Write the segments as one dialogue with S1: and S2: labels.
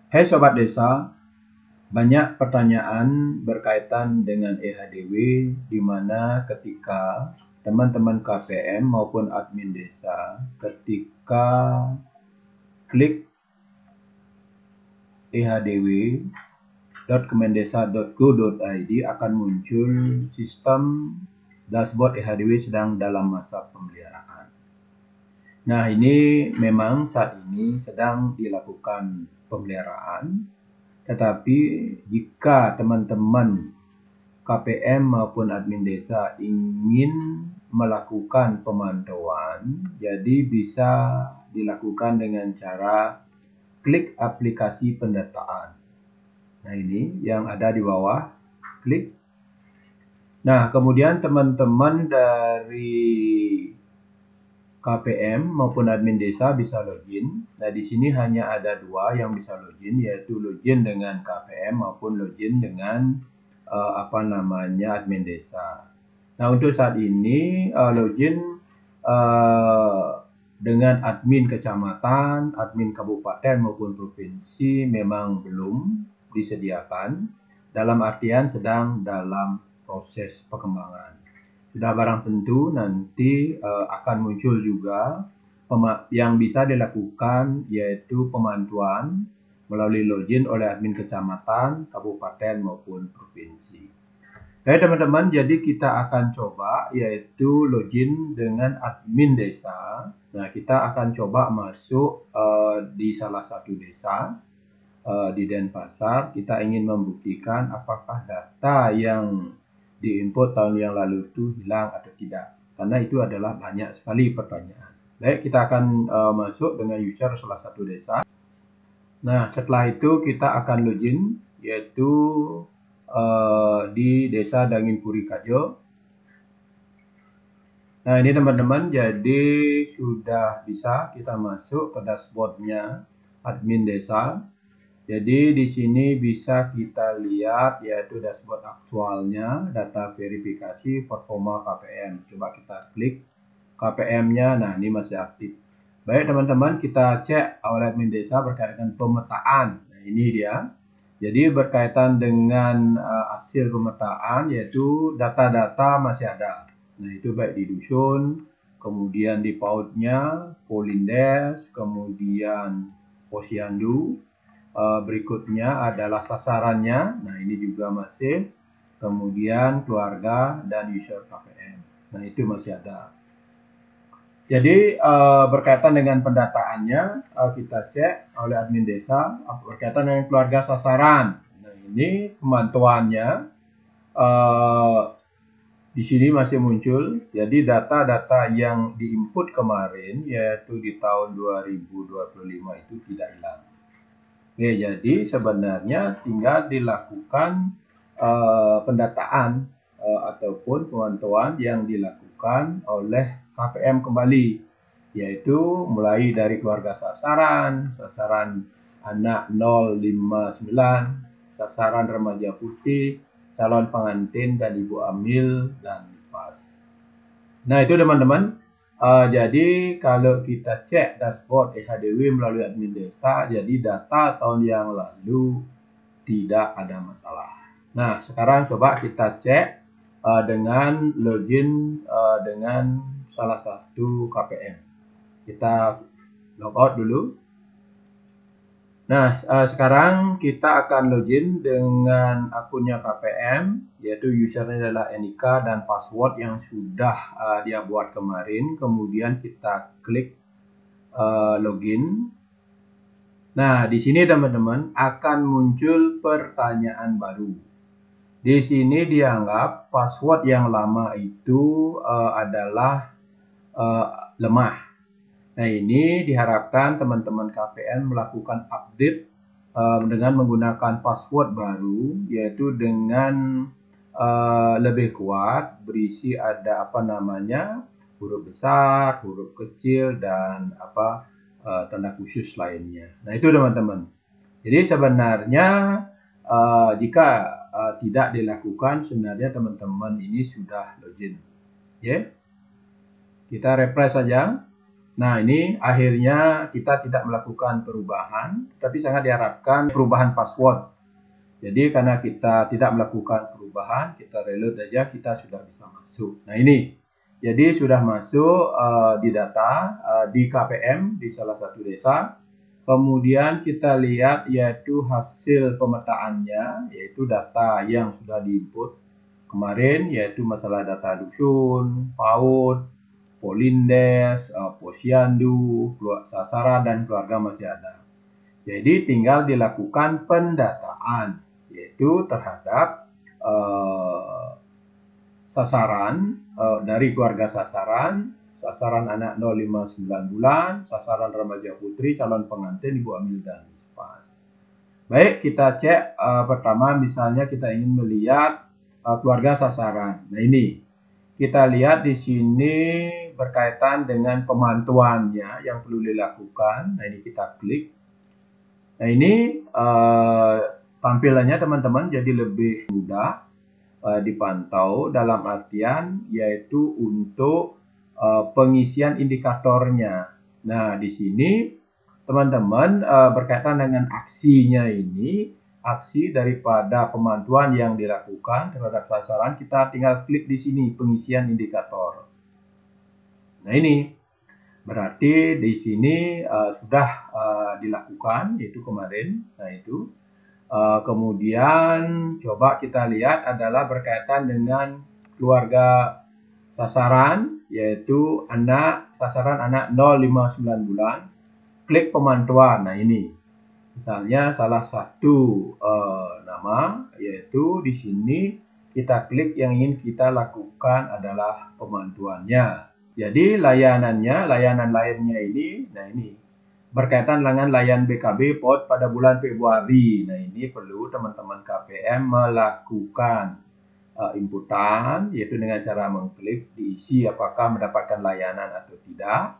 S1: Hai Sobat Desa, banyak pertanyaan berkaitan dengan EHDW di mana ketika teman-teman KPM maupun admin desa ketika klik ehdw.kemendesa.go.id akan muncul sistem dashboard EHDW sedang dalam masa pemeliharaan. Nah, ini memang saat ini sedang dilakukan pemeliharaan. Tetapi jika teman-teman KPM maupun admin desa ingin melakukan pemantauan, jadi bisa dilakukan dengan cara klik aplikasi pendataan. Nah, ini yang ada di bawah, klik. Nah, kemudian teman-teman dari KPM maupun admin desa bisa login. Nah, di sini hanya ada dua yang bisa login, yaitu login dengan KPM maupun login dengan admin desa. Nah, untuk saat ini login dengan admin kecamatan, admin kabupaten maupun provinsi memang belum disediakan. Dalam artian sedang dalam proses pengembangan. Sudah barang tentu nanti akan muncul juga yang bisa dilakukan, yaitu pemantauan melalui login oleh admin kecamatan, kabupaten maupun provinsi. Baik teman-teman, jadi kita akan coba yaitu login dengan admin desa. Nah, kita akan coba masuk di salah satu desa di Denpasar. Kita ingin membuktikan apakah data yang diinput tahun yang lalu itu hilang atau tidak, karena itu adalah banyak sekali pertanyaan. Baik, kita akan masuk dengan user salah satu desa. Nah, setelah itu kita akan login yaitu di desa Dangin Puri Kajo. Nah, ini teman-teman, jadi sudah bisa kita masuk ke dashboardnya admin desa. Jadi di sini bisa kita lihat yaitu dashboard aktualnya, data verifikasi, performa KPM. Coba kita klik KPM-nya, nah ini masih aktif. Baik teman-teman, kita cek oleh admin desa berkaitan dengan pemetaan. Nah, ini dia. Jadi berkaitan dengan hasil pemetaan yaitu data-data masih ada. Nah, itu baik di dusun, kemudian di PAUD-nya, Polindes, kemudian Posyandu. Berikutnya adalah sasarannya. Nah, ini juga masih. Kemudian keluarga dan user KPM. Nah, itu masih ada. Jadi berkaitan dengan pendataannya kita cek oleh admin desa berkaitan dengan keluarga sasaran. Nah, ini pemantauannya di sini masih muncul. Jadi data-data yang diinput kemarin yaitu di tahun 2025 itu tidak hilang. Oke, jadi sebenarnya tinggal dilakukan pendataan ataupun pemantauan yang dilakukan oleh KPM kembali, yaitu mulai dari keluarga sasaran, sasaran anak 059, sasaran remaja putih, calon pengantin dan ibu hamil dan nifas. Nah, itu teman-teman. Jadi kalau kita cek dashboard EHDW melalui admin desa, jadi data tahun yang lalu tidak ada masalah. Nah, sekarang coba kita cek dengan login dengan salah satu KPM. Kita logout dulu. Nah, sekarang kita akan login dengan akunnya KPM, yaitu usernya adalah NIK dan password yang sudah dia buat kemarin. Kemudian kita klik login. Nah, di sini teman-teman akan muncul pertanyaan baru. Di sini dianggap password yang lama itu adalah lemah. Nah, ini diharapkan teman-teman KPM melakukan update dengan menggunakan password baru, yaitu dengan lebih kuat, berisi ada huruf besar, huruf kecil, dan tanda khusus lainnya. Nah, itu teman-teman. Jadi sebenarnya jika tidak dilakukan, sebenarnya teman-teman ini sudah login. Ya, kita refresh saja. Nah, ini akhirnya kita tidak melakukan perubahan, tapi sangat diharapkan perubahan password. Jadi karena kita tidak melakukan perubahan, kita reload aja, kita sudah bisa masuk. Nah ini, jadi sudah masuk di data di KPM di salah satu desa. Kemudian kita lihat yaitu hasil pemetaannya, yaitu data yang sudah diinput kemarin, yaitu masalah data dusun, PAUD, Polindes, Posyandu, sasaran dan keluarga masih ada. Jadi tinggal dilakukan pendataan, yaitu terhadap sasaran dari keluarga sasaran, sasaran anak 0-5-9 bulan, sasaran remaja putri, calon pengantin, ibu hamil dan nifas. Baik, kita cek pertama misalnya kita ingin melihat keluarga sasaran. Nah ini kita lihat di sini berkaitan dengan pemantauannya yang perlu dilakukan. Nah ini kita klik. Nah ini tampilannya teman-teman jadi lebih mudah dipantau dalam artian yaitu untuk pengisian indikatornya. Nah di sini teman-teman berkaitan dengan aksinya ini, aksi daripada pemantauan yang dilakukan terhadap sasaran, kita tinggal klik di sini pengisian indikator. Nah ini berarti di sini sudah dilakukan, yaitu kemarin. Nah itu kemudian coba kita lihat adalah berkaitan dengan keluarga sasaran, yaitu sasaran anak 0-5-9 bulan. Klik pemantauan. Nah ini misalnya salah satu nama, yaitu di sini kita klik yang ingin kita lakukan adalah pemantauannya. Jadi layanan lainnya ini, nah ini berkaitan dengan layan BKB POD pada bulan Februari. Nah ini perlu teman-teman KPM melakukan inputan, yaitu dengan cara mengklik diisi apakah mendapatkan layanan atau tidak.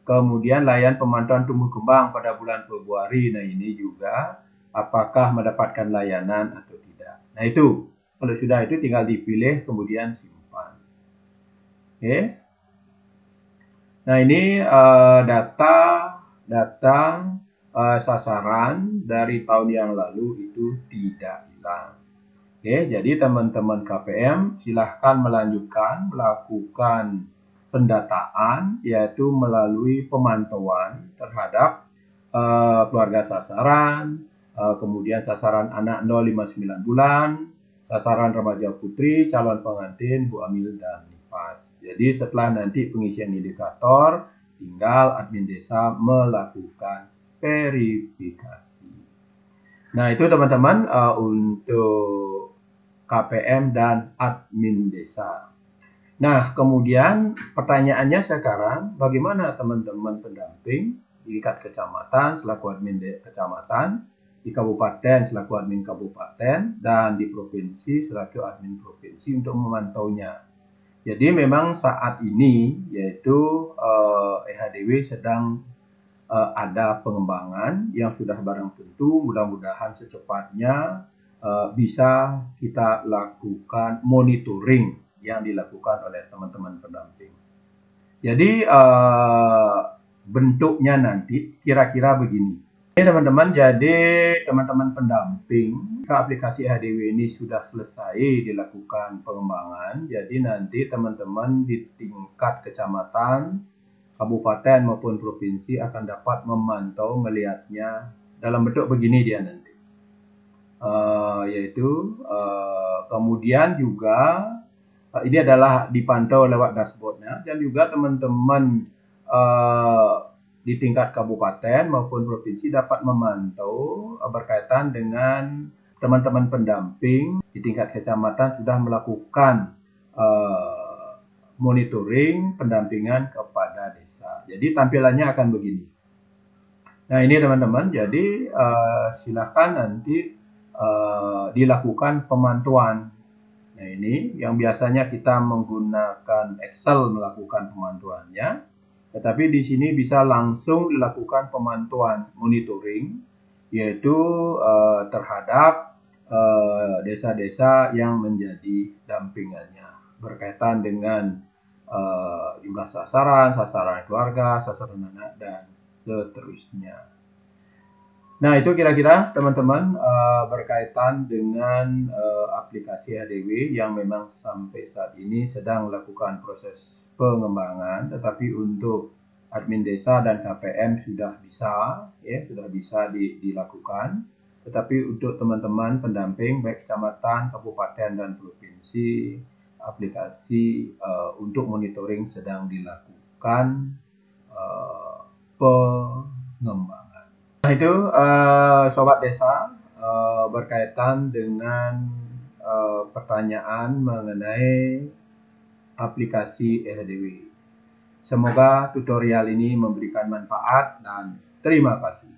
S1: Kemudian layan pemantauan tumbuh kembang pada bulan Februari. Nah ini juga apakah mendapatkan layanan atau tidak. Nah itu, kalau sudah itu tinggal dipilih kemudian simpan. Oke. Nah ini data sasaran dari tahun yang lalu itu tidak hilang. Oke, jadi teman-teman KPM silahkan melanjutkan melakukan pendataan, yaitu melalui pemantauan terhadap keluarga sasaran, kemudian sasaran anak 0-5-9 bulan, sasaran remaja putri, calon pengantin, bu hamil dan nifas. Jadi setelah nanti pengisian indikator, tinggal admin desa melakukan verifikasi. Nah itu teman-teman untuk KPM dan admin desa. Nah kemudian pertanyaannya sekarang, bagaimana teman-teman pendamping di tingkat kecamatan selaku admin kecamatan, di kabupaten selaku admin kabupaten, dan di provinsi selaku admin provinsi untuk memantaunya. Jadi memang saat ini yaitu EHDW sedang ada pengembangan yang sudah barang tentu, mudah-mudahan secepatnya bisa kita lakukan monitoring yang dilakukan oleh teman-teman pendamping. Jadi bentuknya nanti kira-kira begini. Ini teman-teman, jadi teman-teman pendamping aplikasi EHDW ini sudah selesai dilakukan pengembangan. Jadi nanti teman-teman di tingkat kecamatan, kabupaten maupun provinsi akan dapat memantau melihatnya dalam bentuk begini dia nanti. Yaitu kemudian juga ini adalah dipantau lewat dashboardnya, dan juga teman-teman di tingkat kabupaten maupun provinsi dapat memantau berkaitan dengan teman-teman pendamping di tingkat kecamatan sudah melakukan monitoring pendampingan kepada desa. Jadi tampilannya akan begini. Nah ini teman-teman, jadi silakan nanti dilakukan pemantauan. Nah ini yang biasanya kita menggunakan Excel melakukan pemantauannya, tetapi di sini bisa langsung dilakukan pemantauan monitoring, yaitu terhadap desa-desa yang menjadi dampingannya berkaitan dengan jumlah sasaran, sasaran keluarga, sasaran anak, dan seterusnya. Nah, itu kira-kira teman-teman berkaitan dengan aplikasi HDW yang memang sampai saat ini sedang melakukan proses pengembangan, tetapi untuk admin desa dan KPM sudah bisa, ya, sudah bisa dilakukan. Tetapi untuk teman-teman pendamping baik kecamatan, kabupaten, dan provinsi, aplikasi untuk monitoring sedang dilakukan pengembangan. Nah, itu Sobat Desa berkaitan dengan pertanyaan mengenai aplikasi EHDW. Semoga tutorial ini memberikan manfaat dan terima kasih.